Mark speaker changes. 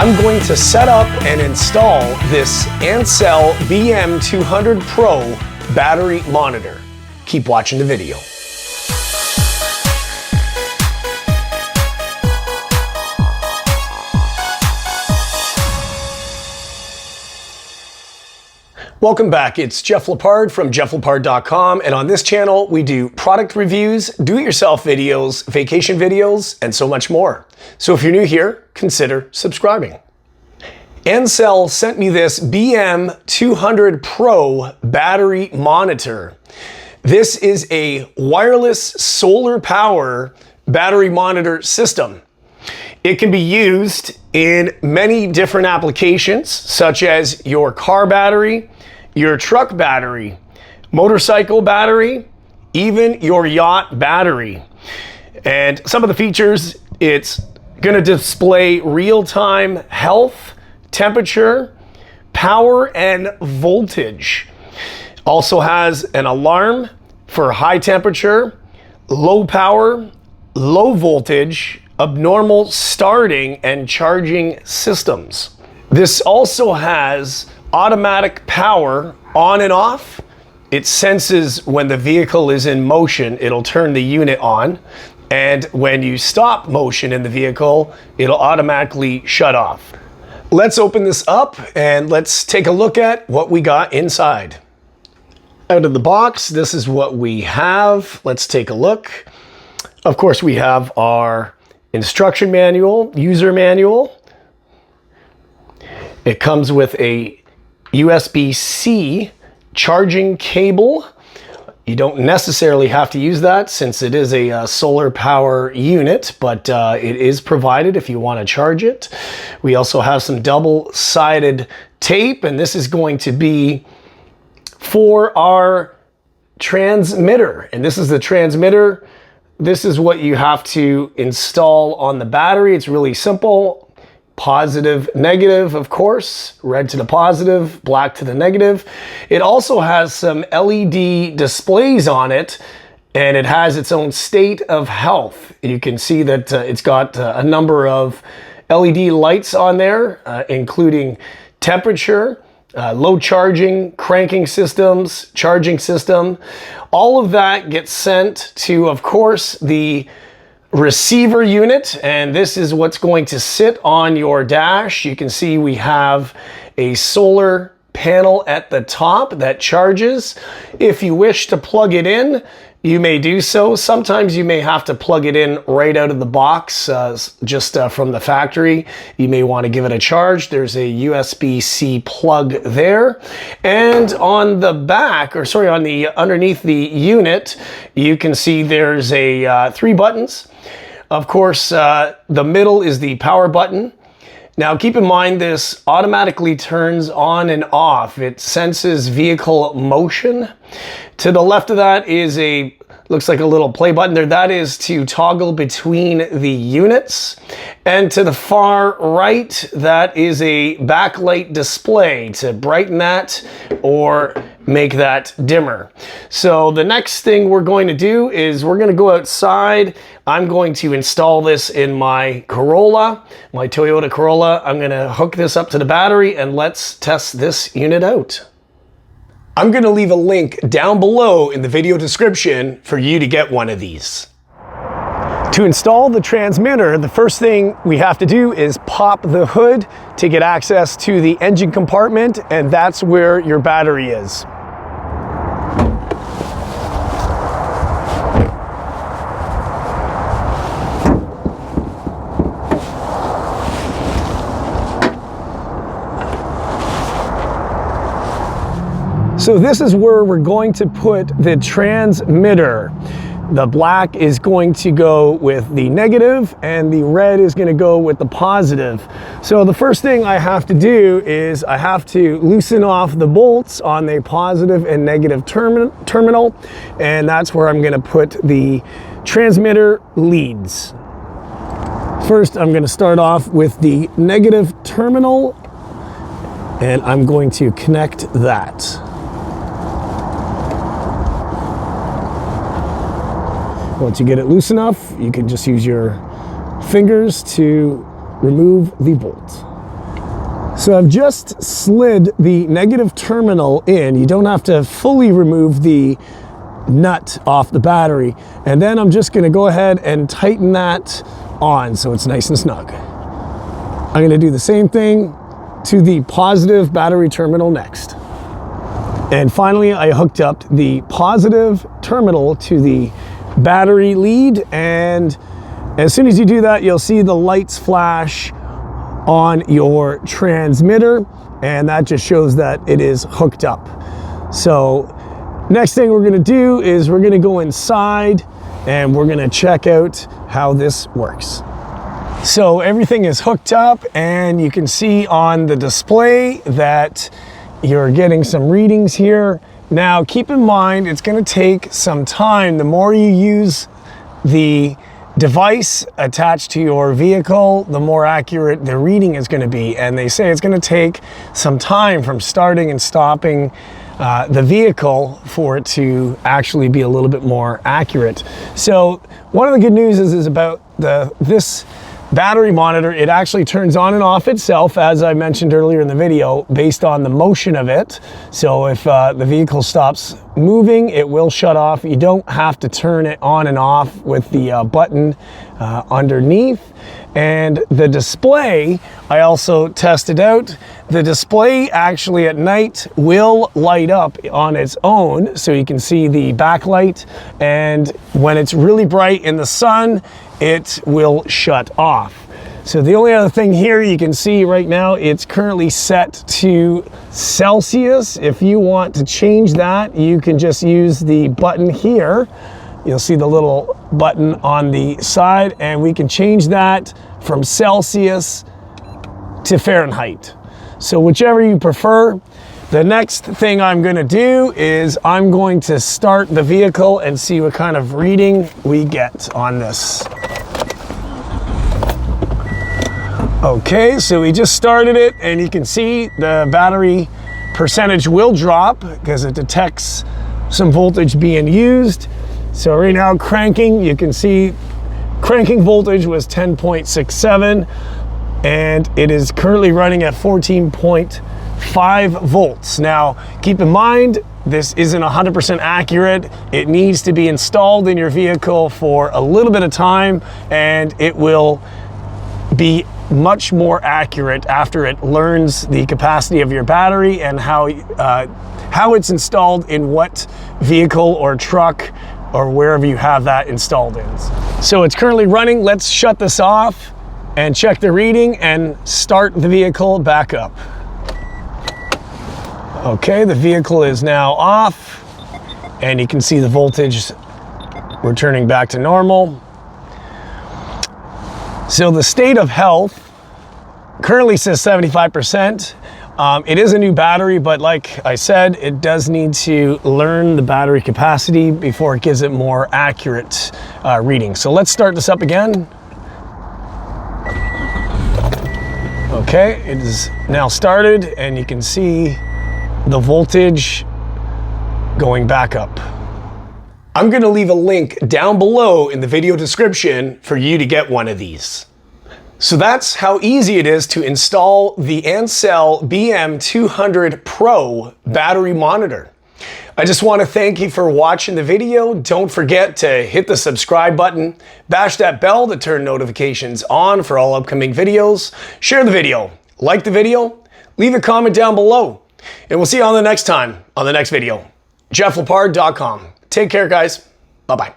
Speaker 1: I'm going to set up and install this Ancel BM200 Pro battery monitor. Keep watching the video. Welcome back, it's Jeff Lepard from jefflepard.com, and on this channel we do product reviews, do-it-yourself videos, vacation videos, and so much more. So if you're new here, consider subscribing. Ancel sent me this BM200 Pro battery monitor. This is a wireless solar power battery monitor system. It can be used in many different applications, such as your car battery, your truck battery, motorcycle battery, even your yacht battery. And some of the features, it's going to display real-time health, temperature, power, and voltage. Also has an alarm for high temperature, low power, low voltage, abnormal starting and charging systems. This also has automatic power on and off. It senses when the vehicle is in motion, it'll turn the unit on. And when you stop motion in the vehicle, it'll automatically shut off. Let's open this up and let's take a look at what we got inside. Out of the box, this is what we have. Let's take a look. Of course, we have our instruction manual, user manual. It comes with a USB-C charging cable. You don't necessarily have to use that since it is a solar power unit, but it is provided if you want to charge it. We also have some double-sided tape, and this is going to be for our transmitter. And this is the transmitter. This is what you have to install on the battery. It's really simple. Positive, negative, of course, red to the positive, black to the negative. It also has some LED displays on it, and it has its own state of health. You can see that it's got a number of LED lights on there, including temperature, low charging, cranking systems, charging system. All of that gets sent to, of course, the receiver unit, and this is what's going to sit on your dash. You can see we have a solar panel at the top that charges. If you wish to plug it in, you may do so. Sometimes you may have to plug it in right out of the box, just from the factory. You may want to give it a charge. There's a USB-C plug there. And on the back, or sorry, on the underneath the unit, you can see there's a 3 buttons. Of course, the middle is the power button. Now keep in mind this automatically turns on and off. It senses vehicle motion. To the left of that is looks like a little play button there. That is to toggle between the units. And to the far right, that is a backlight display to brighten that or make that dimmer. So the next thing we're going to do is we're going to go outside. I'm going to install this in my Corolla, my Toyota Corolla. I'm going to hook this up to the battery and let's test this unit out. I'm going to leave a link down below in the video description for you to get one of these. To install the transmitter, the first thing we have to do is pop the hood to get access to the engine compartment, and that's where your battery is. So this is where we're going to put the transmitter. The black is going to go with the negative and the red is going to go with the positive. So the first thing I have to do is I have to loosen off the bolts on the positive and negative terminal, and that's where I'm going to put the transmitter leads. First, I'm going to start off with the negative terminal, and I'm going to connect that. Once you get it loose enough, you can just use your fingers to remove the bolt. So I've just slid the negative terminal in. You don't have to fully remove the nut off the battery. And then I'm just gonna go ahead and tighten that on so it's nice and snug. I'm gonna do the same thing to the positive battery terminal next. And finally, I hooked up the positive terminal to the battery lead, and as soon as you do that, you'll see the lights flash on your transmitter, and that just shows that it is hooked up. So next thing we're gonna do is we're gonna go inside and we're gonna check out how this works. So everything is hooked up, and you can see on the display that you're getting some readings here. Now keep in mind, it's gonna take some time. The more you use the device attached to your vehicle, the more accurate the reading is going to be. And they say it's going to take some time from starting and stopping the vehicle for it to actually be a little bit more accurate. So one of the good news is about this battery monitor. It actually turns on and off itself, as I mentioned earlier in the video, based on the motion of it. So if the vehicle stops moving, it will shut off. You don't have to turn it on and off with the button underneath. And the display, I also tested out. The display actually at night will light up on its own, so you can see the backlight. And when it's really bright in the sun, it will shut off. So the only other thing here you can see right now, it's currently set to Celsius. If you want to change that, you can just use the button here. You'll see the little button on the side, and we can change that from Celsius to Fahrenheit. So whichever you prefer. The next thing I'm going to do is I'm going to start the vehicle and see what kind of reading we get on this. Okay, so we just started it, and you can see the battery percentage will drop because it detects some voltage being used. So right now cranking, you can see cranking voltage was 10.67, and it is currently running at 14.5 volts. Now, keep in mind, this isn't 100% accurate. It needs to be installed in your vehicle for a little bit of time, and it will be much more accurate after it learns the capacity of your battery and how it's installed in what vehicle or truck or wherever you have that installed in. So it's currently running. Let's shut this off and check the reading and start the vehicle back up. Okay, the vehicle is now off, and you can see the voltage returning back to normal. So the state of health currently says 75%. It is a new battery, but like I said, it does need to learn the battery capacity before it gives it more accurate reading. So let's start this up again. Okay, it is now started, and you can see the voltage going back up. I'm going to leave a link down below in the video description for you to get one of these. So that's how easy it is to install the Ancel BM200 Pro battery monitor. I just want to thank you for watching the video. Don't forget to hit the subscribe button, bash that bell to turn notifications on for all upcoming videos, share the video, like the video, leave a comment down below, and we'll see you on the next time on the next video. JeffLepard.com. Take care, guys. Bye-bye.